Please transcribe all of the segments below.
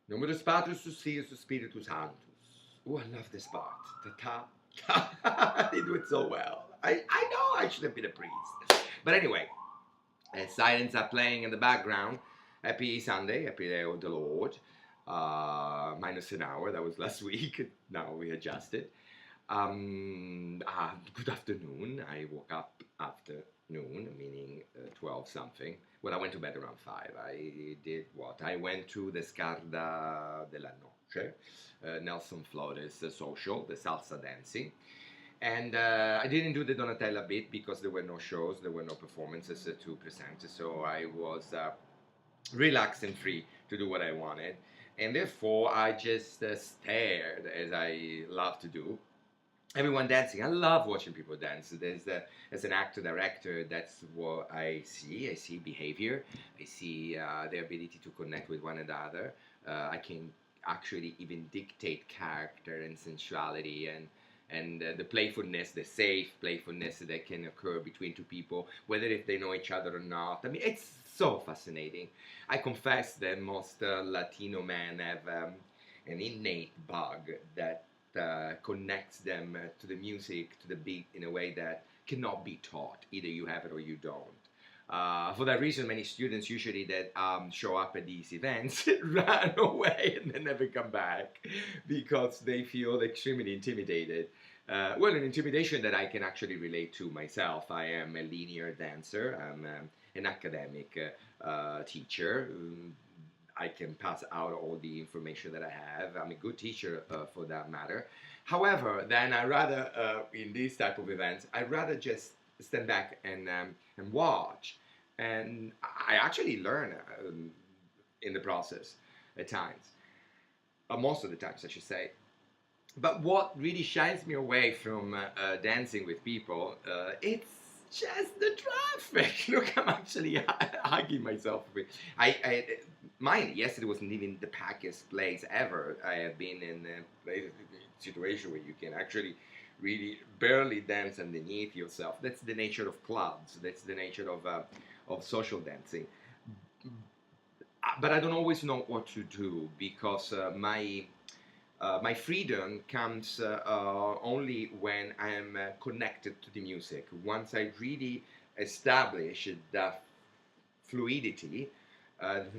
Numerus Patris, sus Filus, sus Spiritus Sanctus. Oh, I love this part. Ta ta. They do it so well. I know I should have been a priest. But anyway, silence are playing in the background. Happy Sunday, happy day of the Lord. Minus an hour, that was last week. Now we adjusted. Good afternoon. I woke up after noon, meaning 12 something. Well, I went to bed around 5. I did what? I went to the Scarda della Noce, Nelson Flores social, the salsa dancing. And I didn't do the Donatella bit because there were no shows, there were no performances to present. So I was relaxed and free to do what I wanted. And therefore, I just stared, as I love to do, everyone dancing. I love watching people dance. As an actor director, that's what I see. I see behavior. I see their ability to connect with one another. I can actually even dictate character and sensuality and the playfulness, the safe playfulness that can occur between two people, whether if they know each other or not. I mean, it's so fascinating. I confess that most Latino men have an innate bug that connects them to the music, to the beat in a way that cannot be taught. Either you have it or you don't. For that reason, many students usually that show up at these events run away and then never come back because they feel extremely intimidated. Well, an intimidation that I can actually relate to myself. I am a linear dancer. I'm an academic teacher. I can pass out all the information that I have. I'm a good teacher for that matter. However, then I rather, in these type of events, I rather just stand back and watch. And I actually learn in the process at times, most of the times, I should say. But what really shines me away from dancing with people, it's just the traffic. Look, I'm actually hugging myself. Mine yesterday wasn't even the packiest place ever. I have been in a situation where you can actually really barely dance underneath yourself. That's the nature of clubs. That's the nature of social dancing. But I don't always know what to do because my freedom comes only when I'm connected to the music. Once I really establish the fluidity,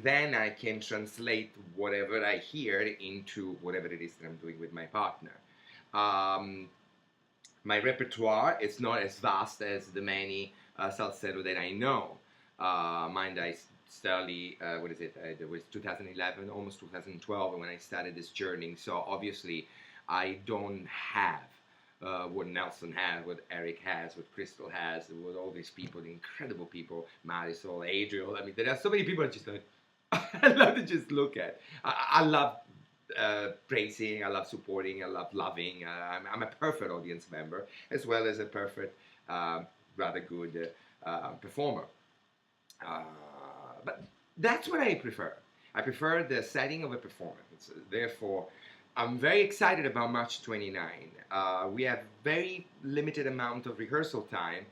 then I can translate whatever I hear into whatever it is that I'm doing with my partner. Um, my repertoire is not as vast as the many salsero that I know. Mind I study, what is it? It was 2011, almost 2012 when I started this journey. So obviously, I don't have what Nelson has, what Eric has, what Crystal has, what all these people, the incredible people, Marisol, Adriel. I mean, there are so many people I just like, I love to just look at. I love praising, I love supporting, I love loving. I'm a perfect audience member as well as a perfect, rather good performer. But that's what I prefer. I prefer the setting of a performance. Therefore, I'm very excited about March 29. We have very limited amount of rehearsal time,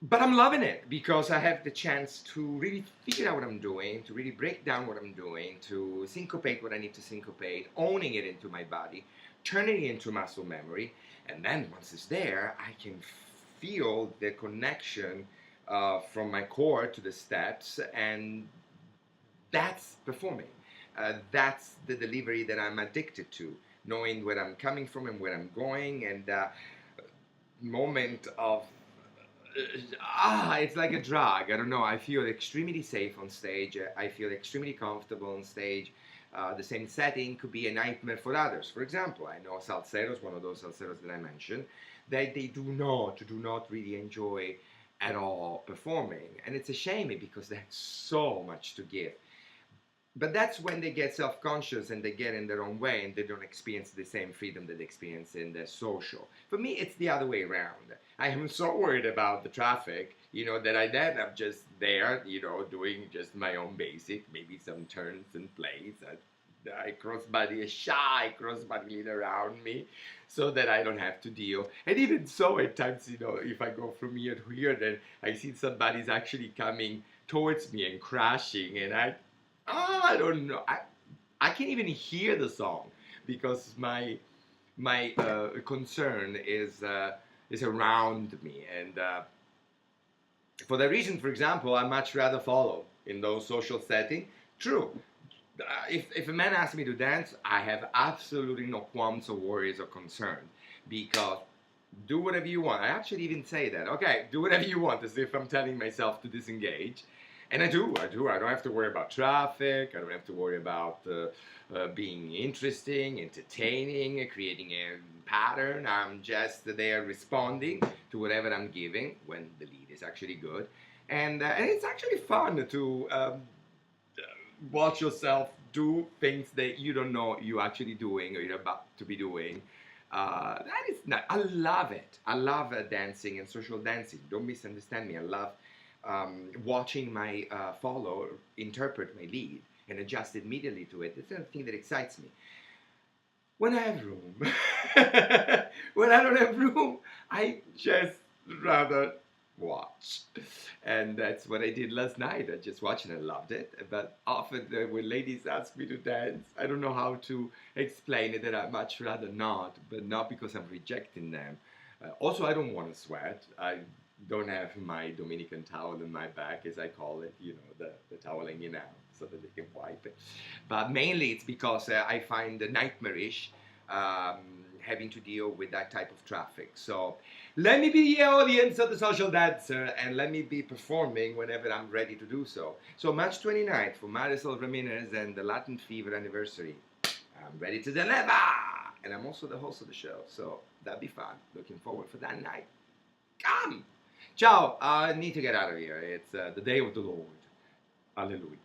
but I'm loving it because I have the chance to really figure out what I'm doing, to really break down what I'm doing, to syncopate what I need to syncopate, owning it into my body, turning it into muscle memory, and then once it's there, I can feel the connection from my core to the steps, and that's performing. That's the delivery that I'm addicted to, knowing where I'm coming from and where I'm going, and moment of it's like a drug. I don't know. I feel extremely safe on stage. I feel extremely comfortable on stage. The same setting could be a nightmare for others. For example, I know salseros, one of those salseros that I mentioned, that they do not really enjoy at all performing, and it's a shame because they have so much to give. But that's when they get self-conscious and they get in their own way and they don't experience the same freedom that they experience in the social. For me, it's the other way around. I am so worried about the traffic, that I then I'm just there, doing just my own basic, maybe some turns and plays. I crossbody a shy crossbody lead around me so that I don't have to deal. And even so, at times, if I go from here to here, then I see somebody's actually coming towards me and crashing, and I don't know. I can't even hear the song because my concern is around me, and for that reason, for example, I much rather follow in those social settings. True, if a man asks me to dance, I have absolutely no qualms or worries or concern because do whatever you want. I actually even say that. Okay, do whatever you want, as if I'm telling myself to disengage. And I do. I don't have to worry about traffic. I don't have to worry about being interesting, entertaining, creating a pattern. I'm just there responding to whatever I'm giving when the lead is actually good. And it's actually fun to watch yourself do things that you don't know you're actually doing or you're about to be doing. That is not. I love it. I love dancing and social dancing. Don't misunderstand me. I love watching my follower interpret my lead and adjust immediately to it. It's the thing that excites me. When I have room, when I don't have room, I just rather watch. And that's what I did last night. I just watched and I loved it. But often when ladies ask me to dance, I don't know how to explain it that I'd much rather not, but not because I'm rejecting them. Also, I don't want to sweat. I don't have my Dominican towel in my back, as I call it, the towel hanging out so that they can wipe it. But mainly it's because I find it nightmarish having to deal with that type of traffic. So let me be the audience of the social dancer and let me be performing whenever I'm ready to do so. So March 29th for Marisol Ramirez and the Latin Fever anniversary. I'm ready to deliver! And I'm also the host of the show, so that'd be fun. Looking forward for that night. Come! Ciao! I need to get out of here. It's the day of the Lord. Hallelujah.